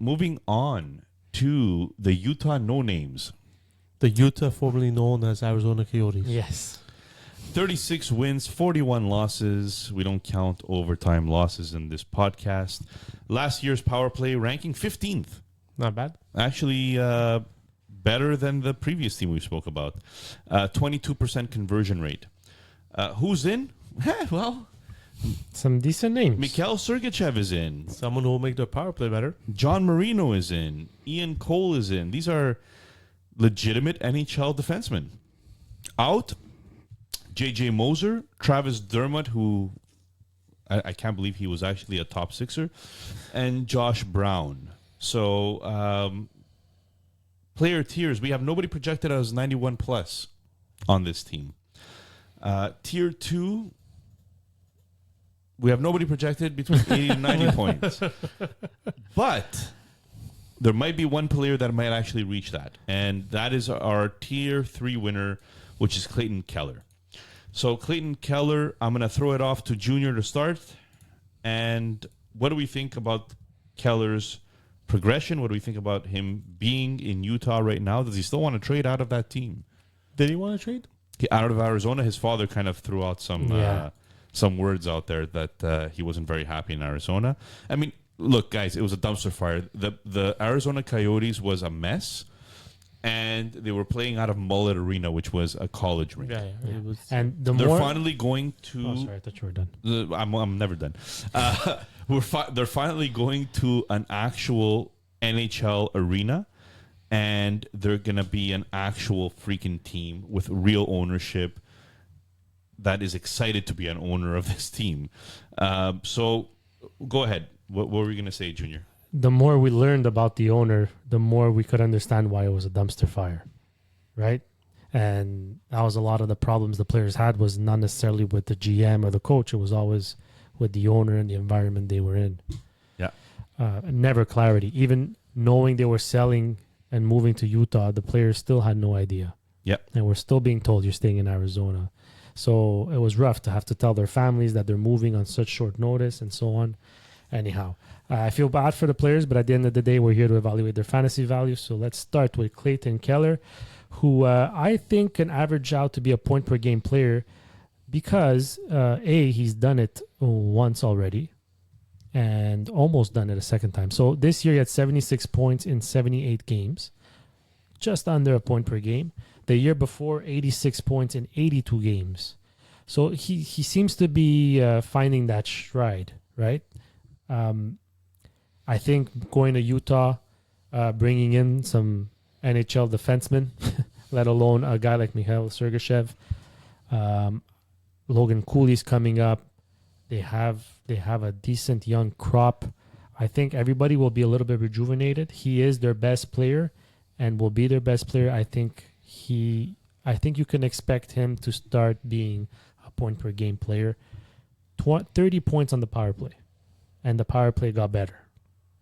moving on to the Utah No Names. The Utah, formerly known as Arizona Coyotes. Yes. 36 wins, 41 losses. We don't count overtime losses in this podcast. Last year's power play ranking 15th. Not bad. Actually, better than the previous team we spoke about. 22% conversion rate. Who's in? Well, Some decent names. Mikhail Sergachev is in. Someone who will make their power play better. John Marino is in. Ian Cole is in. These are legitimate NHL defensemen. Out, J.J. Moser, Travis Dermott, who I can't believe he was actually a top sixer, and Josh Brown. So, player tiers, we have nobody projected as 91 plus on this team. Tier 2, we have nobody projected between 80 and 90 points. But there might be one player that might actually reach that. And that is our Tier 3 winner, which is Clayton Keller. So Clayton Keller, I'm going to throw it off to Junior to start. And what do we think about Keller's progression? What do we think about him being in Utah right now? Does he still want to trade out of that team? Did he want to trade? Out of Arizona, his father kind of threw out some words out there that he wasn't very happy in Arizona. I mean, look, guys, it was a dumpster fire. The Arizona Coyotes was a mess, and they were playing out of Mullet Arena, which was a college rink. Yeah. It was, And They're finally going to. Oh, sorry, I thought you were done. I'm never done. They're finally going to an actual NHL arena, and they're gonna be an actual freaking team with real ownership that is excited to be an owner of this team. So, go ahead. What were you gonna say, Junior? The more we learned about the owner, the more we could understand why it was a dumpster fire, right? And that was a lot of the problems the players had was not necessarily with the GM or the coach. It was always with the owner and the environment they were in. Yeah. Never clarity. Even knowing they were selling and moving to Utah, the players still had no idea. Yep. And we're still being told you're staying in Arizona. So it was rough to have to tell their families that they're moving on such short notice and so on. Anyhow, I feel bad for the players, but at the end of the day, we're here to evaluate their fantasy value. So let's start with Clayton Keller, who I think can average out to be a point per game player because, he's done it once already and almost done it a second time. So this year he had 76 points in 78 games, just under a point per game. The year before, 86 points in 82 games. So he seems to be finding that stride, right? I think going to Utah, bringing in some NHL defensemen, let alone a guy like Mikhail Sergachev, Logan Cooley's coming up. They have a decent young crop. I think everybody will be a little bit rejuvenated. He is their best player, and will be their best player. I think you can expect him to start being a point per game player. 30 points on the power play. And the power play got better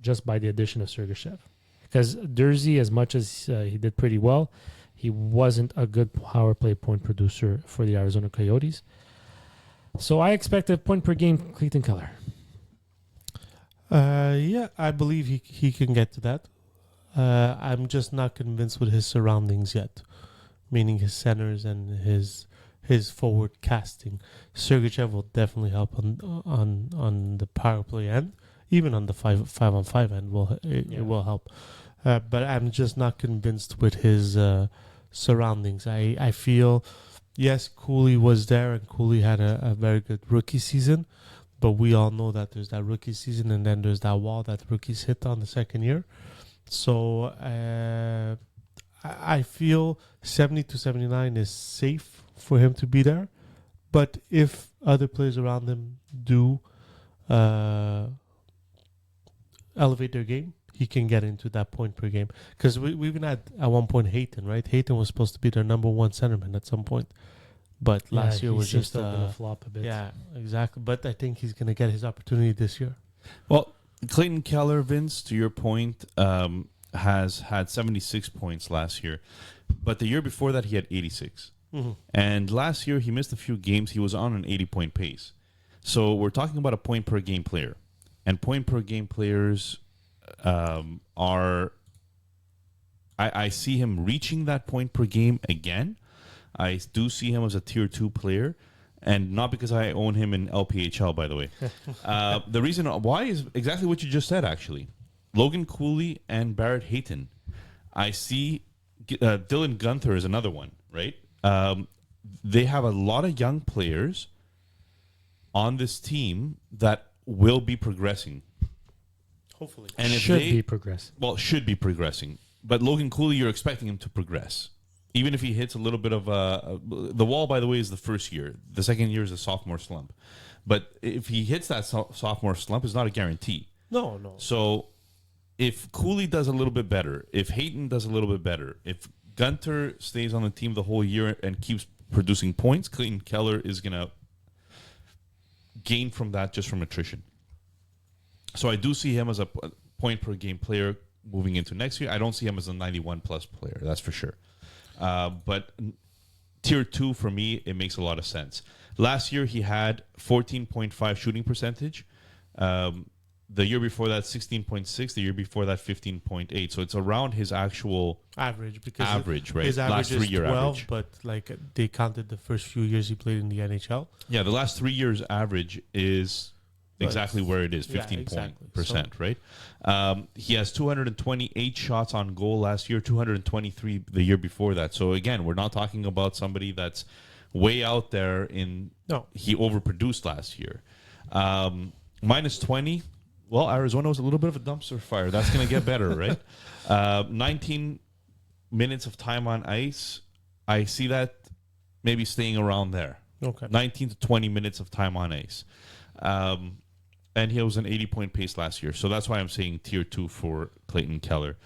just by the addition of Sergachev. Because Durzi, as much as he did pretty well, he wasn't a good power play point producer for the Arizona Coyotes. So I expect a point per game Clayton Keller. yeah, I believe he can get to that. I'm just not convinced with his surroundings yet, meaning his centers and his forward casting. Sergachev will definitely help on the power play end, even on the 5-on-5 end. It will help, but I'm just not convinced with his surroundings. I feel, yes, Cooley was there and Cooley had a very good rookie season, but we all know that there's that rookie season and then there's that wall that rookies hit on the second year. So I feel 70 to 79 is safe for him to be there. But if other players around him do elevate their game, he can get into that point per game. Because we even had at one point Hayton, right? Hayton was supposed to be their number one centerman at some point. But last year was just still gonna flop a bit. Yeah, exactly. But I think he's going to get his opportunity this year. Well, Clayton Keller, Vince, to your point, has had 76 points last year. But the year before that, he had 86. Mm-hmm. And last year, he missed a few games. He was on an 80-point pace. So we're talking about a point-per-game player. And point-per-game players are. I see him reaching that point per game again. I do see him as a tier 2 player, and not because I own him in LPHL, by the way. The reason why is exactly what you just said, actually. Logan Cooley and Barrett Hayton. I see Dylan Gunther is another one, right? They have a lot of young players on this team that will be progressing. Hopefully. And if should they, be progressing. well, should be progressing. But Logan Cooley, you're expecting him to progress. Even if he hits a little bit of the wall, by the way, is the first year. The second year is a sophomore slump. But if he hits that sophomore slump, it's not a guarantee. No. So if Cooley does a little bit better, if Hayton does a little bit better, if Gunter stays on the team the whole year and keeps producing points, Clayton Keller is going to gain from that just from attrition. So I do see him as a point per game player moving into next year. I don't see him as a 91 plus player, that's for sure. But tier 2 for me, it makes a lot of sense. Last year he had 14.5 shooting percentage. The year before that 16.6. The year before that 15.8. So it's around his actual average, because average, right? his average last is 3-year 12, average. but like they counted the first few years he played in the NHL. Yeah, the last 3 years average is exactly where it is, 15%, exactly. right? He has 228 shots on goal last year, 223 the year before that. So again, we're not talking about somebody that's way out there in. No. He overproduced last year. Minus 20. Well, Arizona was a little bit of a dumpster fire. That's going to get better, right? 19 minutes of time on ice. I see that maybe staying around there. Okay. 19 to 20 minutes of time on ice. And he was an 80-point pace last year. So that's why I'm saying tier 2 for Clayton Keller.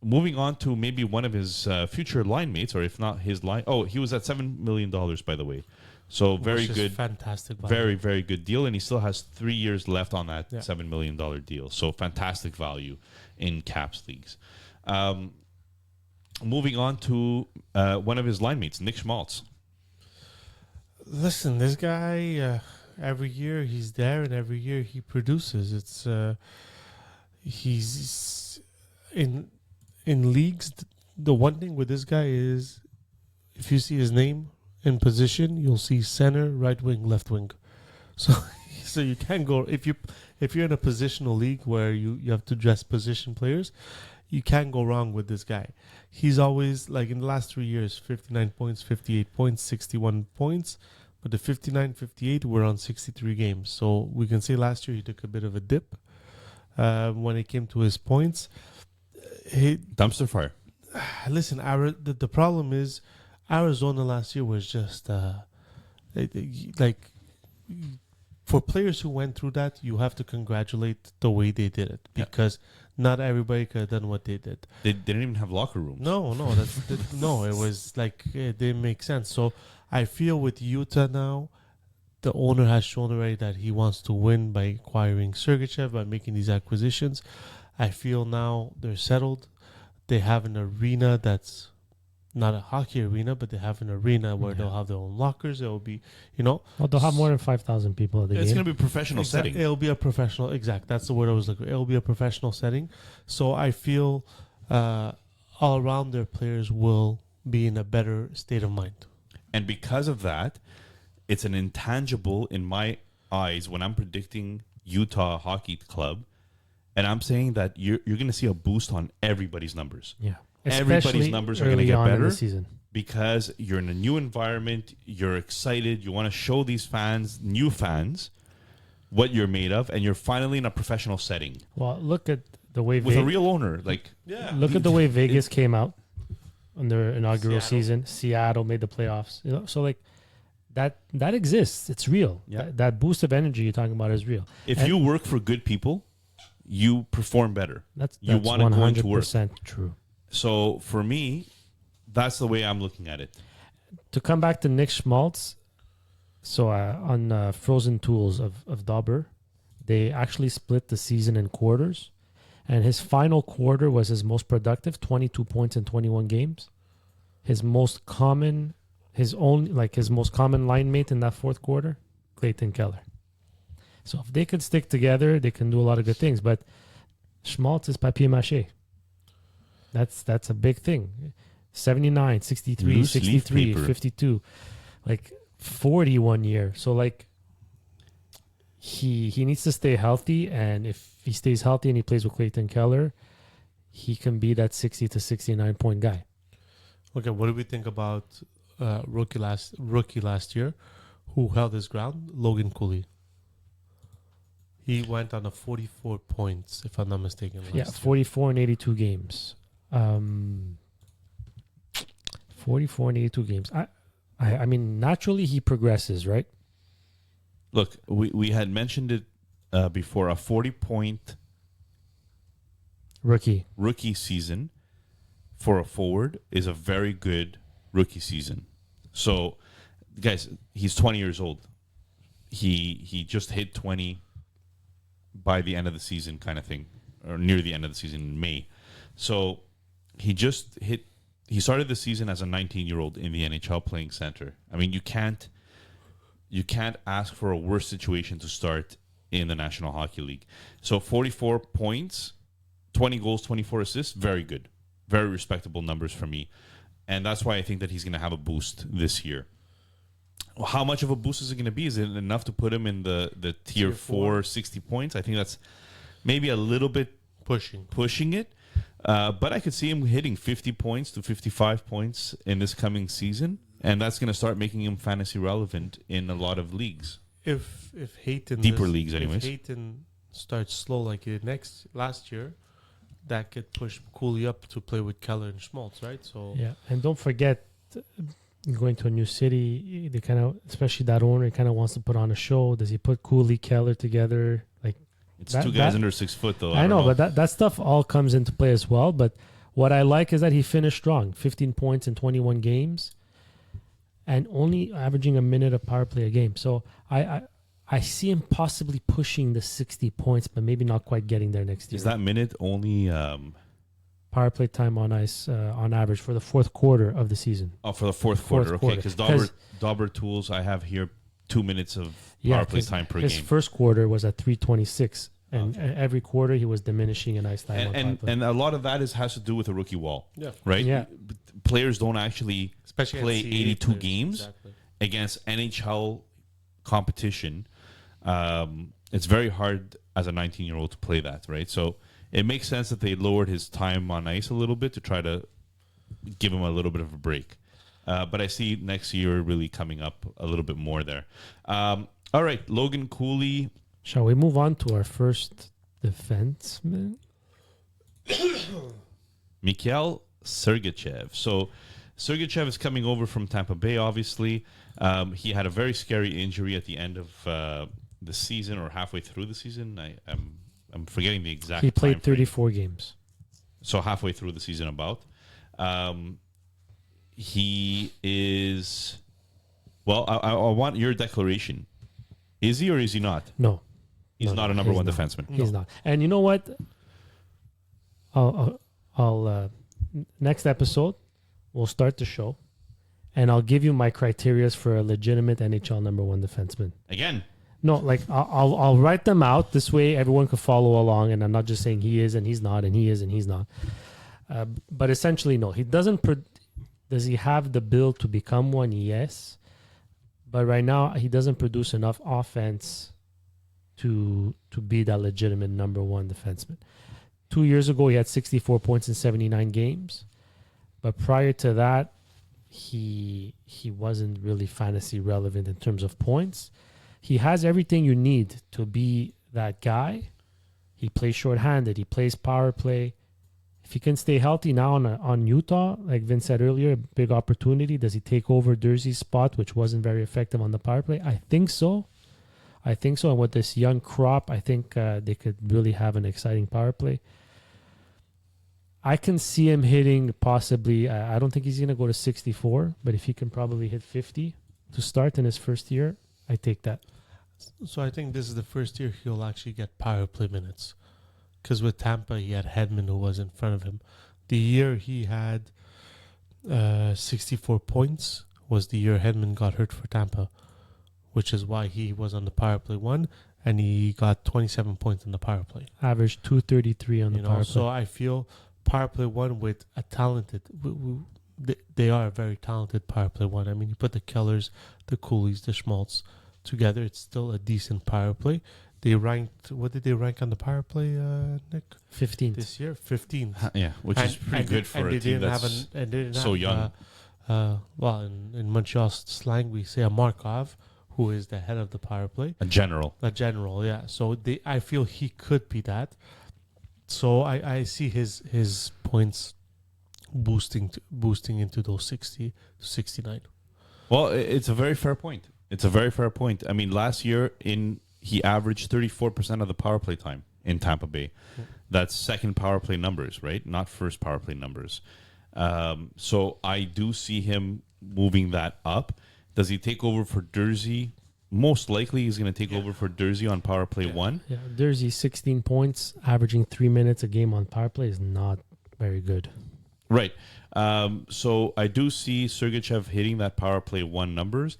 Moving on to maybe one of his future line mates, or if not his line. Oh, he was at $7 million, by the way. So very Which is good. fantastic value. Very, very good deal. And he still has 3 years left on that Yeah. $7 million deal. So fantastic value in caps leagues. Moving on to one of his line mates, Nick Schmaltz. Listen, this guy, every year he's there, and every year he produces. It's he's in leagues. The one thing with this guy is, if you see his name in position, you'll see center, right wing, left wing. So you can't go if you're in a positional league where you have to dress position players. You can't go wrong with this guy. He's always, like in the last 3 years, 59 points, 58 points, 61 points. But the 59, 58 were on 63 games. So we can say last year he took a bit of a dip when it came to his points. Dumpster fire. Listen, the problem is Arizona last year was just like, for players who went through that, you have to congratulate the way they did it, because not everybody could have done what they did. They didn't even have locker rooms. No, no, it was like it didn't make sense. So I feel with Utah now, the owner has shown already that he wants to win by acquiring Sergachev, by making these acquisitions. I feel now they're settled. They have an arena that's not a hockey arena, but they have an arena where they'll have their own lockers. It'll be, Well, they'll have more than 5,000 people at the It's game. going to be a professional setting. It'll be a professional. Exact. That's the word I was looking for. It'll be a professional setting. So I feel all around their players will be in a better state of mind. And because of that, it's an intangible in my eyes when I'm predicting Utah Hockey Club. And I'm saying that you're going to see a boost on everybody's numbers. Yeah. Everybody's Especially numbers are going to early get on in better the season. because you're in a new environment. You're excited. You want to show these fans, new fans, what you're made of. And you're finally in a professional setting Well, look at the way with a real owner. Like, look at the way Vegas came out on their inaugural Seattle. season. Seattle made the playoffs. So like that exists. It's real. Yeah. That boost of energy you're talking about is real. if And you work for good people, you perform better. That's you wanna go into work. 100% true. So for me, that's the way I'm looking at it. To come back to Nick Schmaltz, so on Frozen Tools of Dauber, they actually split the season in quarters, and his final quarter was his most productive, 22 points in 21 games. His most common line mate in that fourth quarter, Clayton Keller. So if they could stick together, they can do a lot of good things. But Schmaltz is papier mâché. That's a big thing. 79, 63, Loose leaf 63, paper. 52. Like 40 1 year. So like he needs to stay healthy, and if he stays healthy and he plays with Clayton Keller, he can be that 60 to 69 point guy. Okay, what do we think about rookie last year, who held his ground? Logan Cooley. He went on a 44 points, if I'm not mistaken. Yeah, last year. 44 in 82 games. 44 in 82 games. I mean, naturally he progresses, right? Look, we had mentioned it before. A 40-point Rookie. rookie season for a forward is a very good rookie season. So, guys, he's 20 years old. He just hit 20 by the end of the season, kind of thing, or near the end of the season in May. So he started the season as a 19-year-old in the NHL playing center. I mean, you can't ask for a worse situation to start in the National Hockey League. So 44 points, 20 goals, 24 assists, very good. Very respectable numbers for me. And that's why I think that he's going to have a boost this year. Well, how much of a boost is it going to be? Is it enough to put him in the tier 4, 60 points? I think that's maybe a little bit pushing it. But I could see him hitting 50 points to 55 points in this coming season. And that's going to start making him fantasy relevant in a lot of leagues. If Hayton Deeper leagues, anyways. If Hayton starts slow like he did last year, that could push Cooley up to play with Keller and Schmaltz, right? So Yeah, and don't forget, going to a new city, they kind of, especially that owner, kind of wants to put on a show. Does he put Cooley, Keller together? Like, It's That- two guys that- under 6 foot, though. I don't know, but that stuff all comes into play as well. But what I like is that he finished strong, 15 points in 21 games, and only averaging a minute of power play a game. So I see him possibly pushing the 60 points, but maybe not quite getting there next year. Is that minute only power play time on ice on average for the fourth quarter of the season? for the fourth quarter? Okay, quarter. because 'Cause- Dauber Tools, I have here 2 minutes of Yeah, power play 'cause time per his game. first quarter was at 326, and every quarter he was diminishing in ice time. on power And play. a lot of that has to do with the rookie wall, yeah, right? Yeah. Players don't actually especially play NCAA 82 players, games exactly. against NHL competition. It's very hard as a 19-year-old to play that, right? So it makes sense that they lowered his time on ice a little bit to try to give him a little bit of a break. But I see next year really coming up a little bit more there. All right, Logan Cooley. Shall we move on to our first defenseman? Mikhail Sergachev. So Sergachev is coming over from Tampa Bay, obviously. He had a very scary injury at the end of the season or halfway through the season. I'm forgetting the exact He played time frame. 34 games. So halfway through the season about. He is... Well, I want your declaration. Is he or is he not? No, He's No, not no, a number he's one not. defenseman. he's not. And you know what? I'll next episode we'll start the show, and I'll give you my criterias for a legitimate NHL number one defenseman. Again, No, like I'll write them out. This way, everyone can follow along, and I'm not just saying he is and he's not, and he is and he's not. But essentially, no, he doesn't. Does he have the build to become one? Yes, but right now he doesn't produce enough offense to be that legitimate number one defenseman. 2 years ago, he had 64 points in 79 games, but prior to that, he wasn't really fantasy relevant in terms of points. He has everything you need to be that guy. He plays shorthanded. He plays power play. If he can stay healthy now on Utah, like Vince said earlier, big opportunity. Does he take over Durzi's spot, which wasn't very effective on the power play? I think so. And with this young crop, I think they could really have an exciting power play. I can see him hitting possibly, I don't think he's going to go to 64, but if he can probably hit 50 to start in his first year, I take that. So I think this is the first year he'll actually get power play minutes. Because with Tampa, he had Hedman who was in front of him. The year he had 64 points was the year Hedman got hurt for Tampa, which is why he was on the power play one. and he got 27 points in the power play. Average 233 on the You power know, play. so I feel power play one with a talented. They are a very talented power play one. I mean, you put the Kellers, the Coolies, the Schmaltz together, it's still a decent power play. They ranked. What did they rank on the power play, Nick? 15th. This year, 15th. Yeah, which is pretty good for a team that's so young. Well, in Montreal slang, we say a Markov, who is the head of the power play. a general. A general, yeah. So I feel he could be that. So I see his points boosting into those 60 to 69. Well, it's a very fair point. It's a very fair point. I mean, last year he averaged 34% of the power play time in Tampa Bay. Yeah. That's second power play numbers, right? Not first power play numbers. So I do see him moving that up. Does he take over for Dursey? Most likely he's going to take over for Dursey on power play one. Yeah, Dursey 16 points, averaging 3 minutes a game on power play is not very good. Right. So I do see Sergachev hitting that power play one numbers.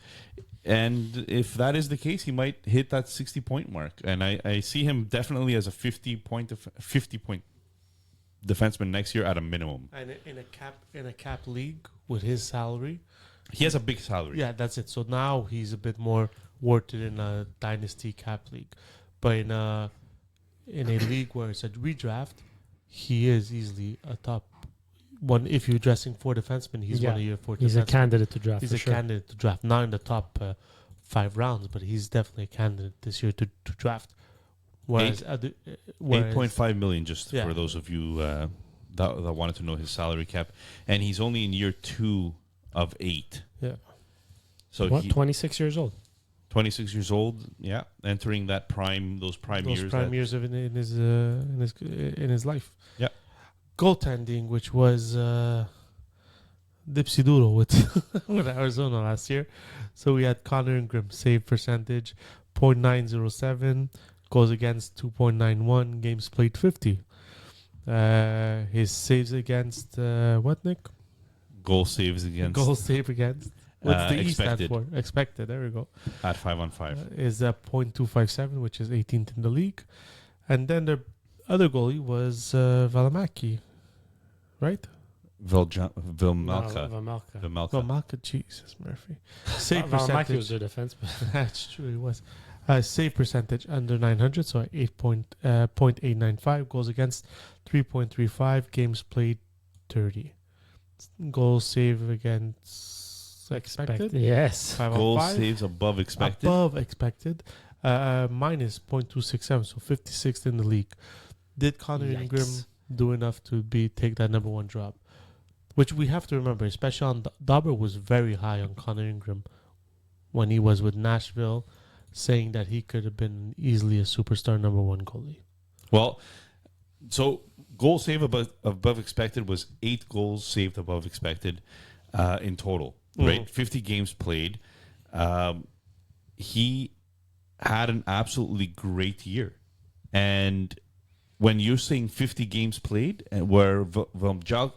And if that is the case, he might hit that 60-point mark. And I see him definitely as a 50-point defenseman next year at a minimum. And in a cap league with his salary, He has a big salary. yeah, that's it. So now he's a bit more worth it in a dynasty cap league, but in a league where it's a redraft, he is easily a top one. If you're dressing for defensemen, he's one of your four. He's a defensemen. candidate to draft. He's for a sure. candidate to draft, not in the top 5 rounds, but he's definitely a candidate this year to draft. Whereas, 8.5 million, just Yeah. for those of you that wanted to know his salary cap. And he's only in year 2 of 8. yeah, So What? he, 26 years old. 26 years old, yeah, entering that those prime those years. prime years of in his life. Yeah. Goaltending, which was Dipsy Doodle with with Arizona last year. So we had Connor Ingram save percentage .907, goals against 2.91, games played 50. His saves against what, Nick? Goal saves against Goal save against. What's the E stand expected for? Expected. There we go. at 5-on-5. Is .257, which is 18th in the league. And then the other goalie was Valimaki, right? Vilmalka. Vamalka. Vilmalka. Valimaki, Jesus, Murphy. Save Valimaki was percentage. their defenseman. That's true, he was. Save percentage under 900, so 8.895. Goals against 3.35. Games played 30. Goals save against expected. Yes. 5 Goal on 5. saves above expected. Above expected. Minus .267, so 56th in the league. Did Connor Yikes. Ingram do enough to take that number one job? Which we have to remember, especially on Dauber was very high on Connor Ingram when he was with Nashville, saying that he could have been easily a superstar number one goalie. Well, so goal save above expected was 8 goals saved above expected in total, right? 50 games played. He had an absolutely great year. And when you're saying 50 games played, and where Vemjalka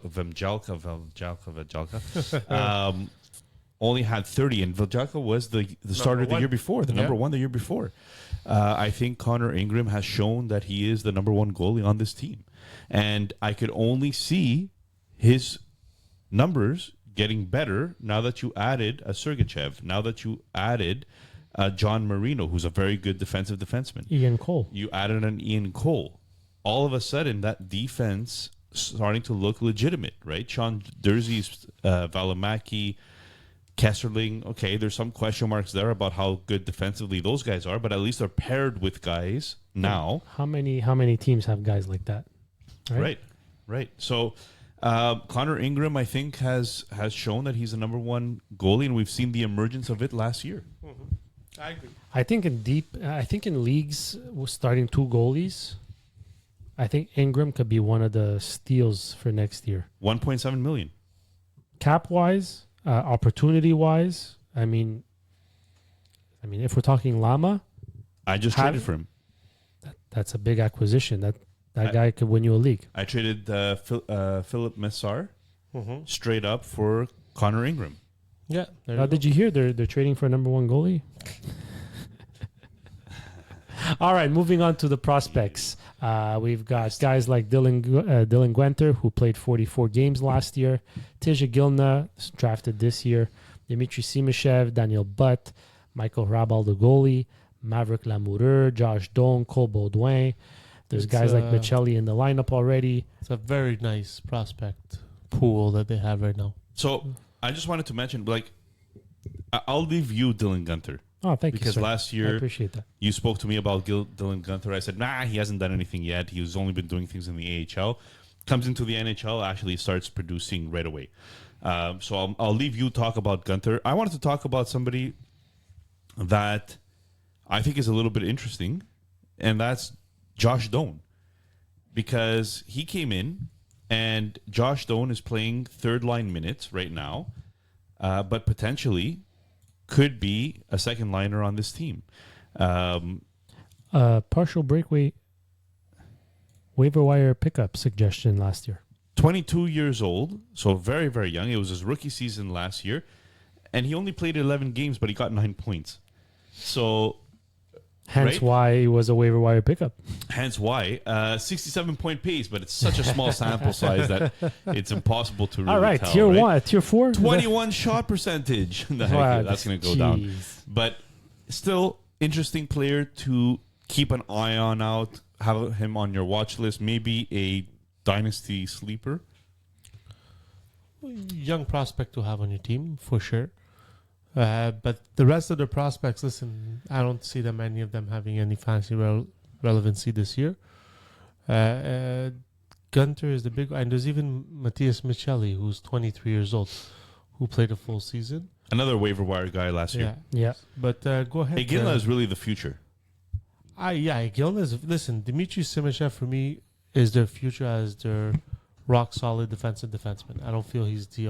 only had 30, and Vemjalka was the starter the one. year before, the Yeah. number one the year before. I think Connor Ingram has shown that he is the number one goalie on this team. And I could only see his numbers getting better now that you added a Sergachev, now that you added John Marino, who's a very good defensive defenseman. Ian Cole. You added an Ian Cole. All of a sudden, that defense starting to look legitimate, right? Sean Dursey's, Valimaki, Kesserling. Okay, there's some question marks there about how good defensively those guys are, but at least they're paired with guys now. How many teams have guys like that? Right. So Connor Ingram, I think, has shown that he's the number one goalie, and we've seen the emergence of it last year. I agree. I think in leagues with starting 2 goalies, I think Ingram could be one of the steals for next year. 1.7 million. Cap wise, opportunity wise, I mean, if we're talking Lama, I just Have- traded for him. that's a big acquisition. That I- guy could win you a league. I traded Philip Messar Mm-hmm. straight up for Connor Ingram. Yeah. There you go. Did you hear they're trading for a number one goalie? All right, moving on to the prospects. We've got guys like Dylan Gwenter, who played 44 games last year. Tija Gilna, drafted this year. Dmitry Simashev, Daniel Butt, Michael Rabal, the goalie, Maverick Lamoureux, Josh Doan, Cole Baudouin. There's guys like Michelli in the lineup already. It's a very nice prospect pool that they have right now. So I just wanted to mention, like, I'll leave you Dylan Gunter. Oh, thank you, Because sir. last I year appreciate that. you spoke to me about Dylan Gunter. I said, he hasn't done anything yet. He's only been doing things in the AHL. Comes into the NHL, actually starts producing right away. So I'll leave you talk about Gunter. I wanted to talk about somebody that I think is a little bit interesting, and that's Josh Doan. Because he came in, and Josh Doan is playing third-line minutes right now, but potentially could be a second liner on this team. Partial breakaway waiver wire pickup suggestion last year. 22 years old, so very, very young. It was his rookie season last year, and he only played 11 games, but he got 9 points. So, Hence right? why he was a waiver wire pickup. Hence why 67-point pace, but it's such a small sample size that it's impossible to really All right, tell. tier right? 1, tier 4. 21 shot percentage. Wow, That's going to go down. jeez. But still, interesting player to keep an eye on out. Have him on your watch list. Maybe a dynasty sleeper. Young prospect to have on your team, for sure. But the rest of the prospects, listen, I don't see them, any of them having any fancy relevancy this year. Gunter is the big one. And there's even Matthias Michelli, who's 23 years old, who played a full season. Another waiver wire guy last year. Yeah. But go ahead. Hey, Ginla is really the future. Gilna is... Listen, Dmitry Simashev, for me, is their future as their rock-solid defensive defenseman. I don't feel he's the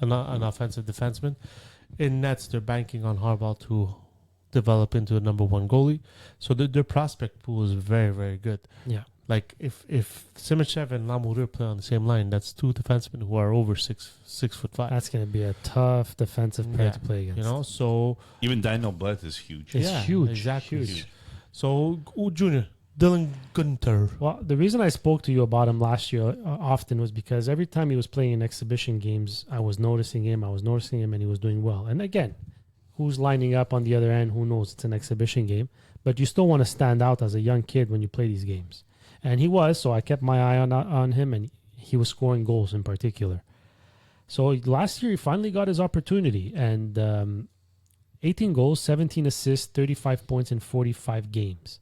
an offensive defenseman. In nets, they're banking on Harbaugh to develop into a number one goalie. So their prospect pool is very, very good. Yeah. Like, if Simashev and Lamoureux play on the same line, that's two defensemen who are over 6'5". That's going to be a tough defensive pair to play against. You know, so... Even Daniel Butt is huge. It's huge. Exactly. Huge. So, Junior, Dylan Gunter. Well, the reason I spoke to you about him last year often was because every time he was playing in exhibition games, I was noticing him, and he was doing well. And again, who's lining up on the other end? Who knows? It's an exhibition game. But you still want to stand out as a young kid when you play these games. And he was, so I kept my eye on him, and he was scoring goals in particular. So last year, he finally got his opportunity, and 18 goals, 17 assists, 35 points in 45 games.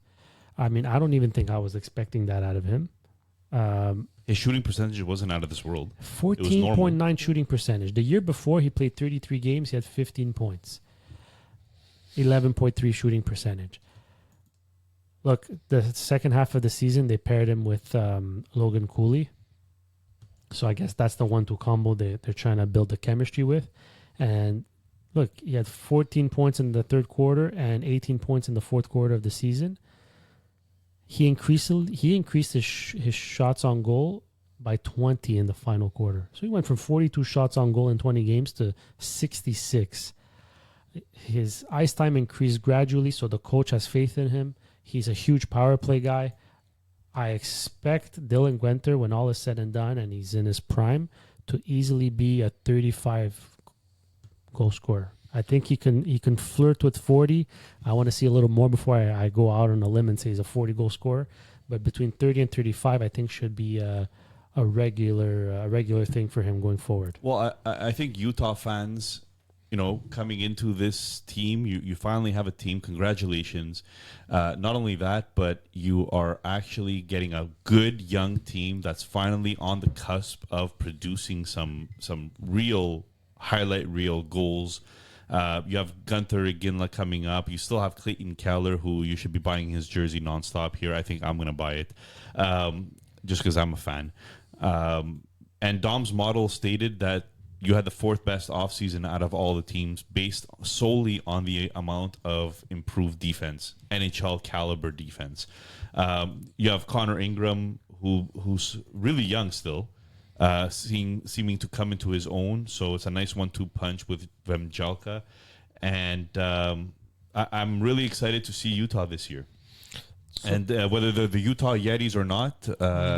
I mean, I don't even think I was expecting that out of him. His shooting percentage wasn't out of this world. 14.9 shooting percentage. The year before, he played 33 games. He had 15 points. 11.3 shooting percentage. Look, the second half of the season, they paired him with Logan Cooley. So I guess that's the 1-2 combo they're trying to build the chemistry with. And look, he had 14 points in the third quarter and 18 points in the fourth quarter of the season. He increased his shots on goal by 20 in the final quarter. So he went from 42 shots on goal in 20 games to 66. His ice time increased gradually, so the coach has faith in him. He's a huge power play guy. I expect Dylan Gwenter, when all is said and done and he's in his prime, to easily be a 35 goal scorer. I think he can flirt with 40. I want to see a little more before I go out on a limb and say he's a 40 goal scorer. But between 30 and 35, I think should be a regular thing for him going forward. Well, I think Utah fans, coming into this team, you finally have a team. Congratulations. Not only that, but you are actually getting a good young team that's finally on the cusp of producing some real highlight reel goals. You have Gunther Ginla coming up. You still have Clayton Keller, who you should be buying his jersey nonstop here. I think I'm going to buy it just because I'm a fan. And Dom's model stated that you had the fourth best offseason out of all the teams based solely on the amount of improved defense, NHL caliber defense. You have Connor Ingram, who's really young still, seeming to come into his own. So it's a nice 1-2 punch with Vemjalka. And I'm really excited to see Utah this year. And whether they're the Utah Yetis or not, We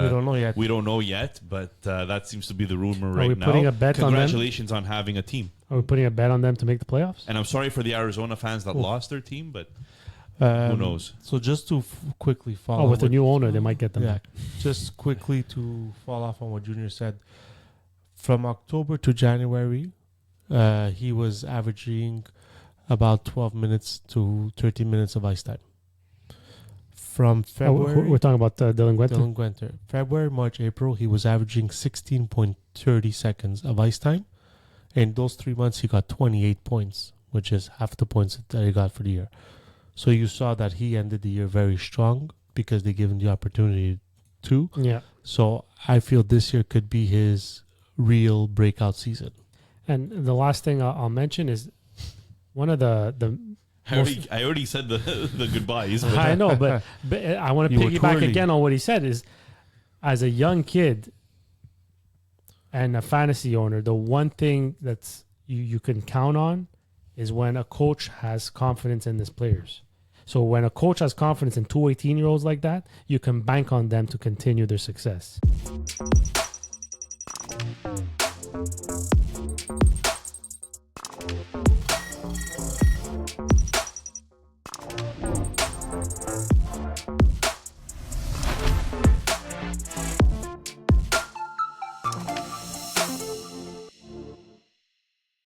don't know yet. we don't know yet. But that seems to be the rumor right we now. putting a bet on them? Congratulations on having a team. Are we putting a bet on them to make the playoffs? And I'm sorry for the Arizona fans that lost their team, but Who knows? So just to quickly follow. Oh, with the what- new owner, they might get them. Yeah, back. just quickly to fall off on what Junior said. From October to January, he was averaging about 12 minutes to 13 minutes of ice time. From February, We're talking about Dylan Gwenter. Dylan Gwenter. February, March, April, he was averaging 16.30 seconds of ice time. In those 3 months, he got 28 points, which is half the points that he got for the year. So you saw that he ended the year very strong because they gave him the opportunity to. Yeah. So I feel this year could be his real breakout season. And the last thing I'll mention is one of the I already said the the goodbyes. But I know, but I want to You were piggyback twirling. again on what he said is, as a young kid and a fantasy owner, the one thing that's you can count on is when a coach has confidence in his players. So when a coach has confidence in 2 18-year-olds like that, you can bank on them to continue their success.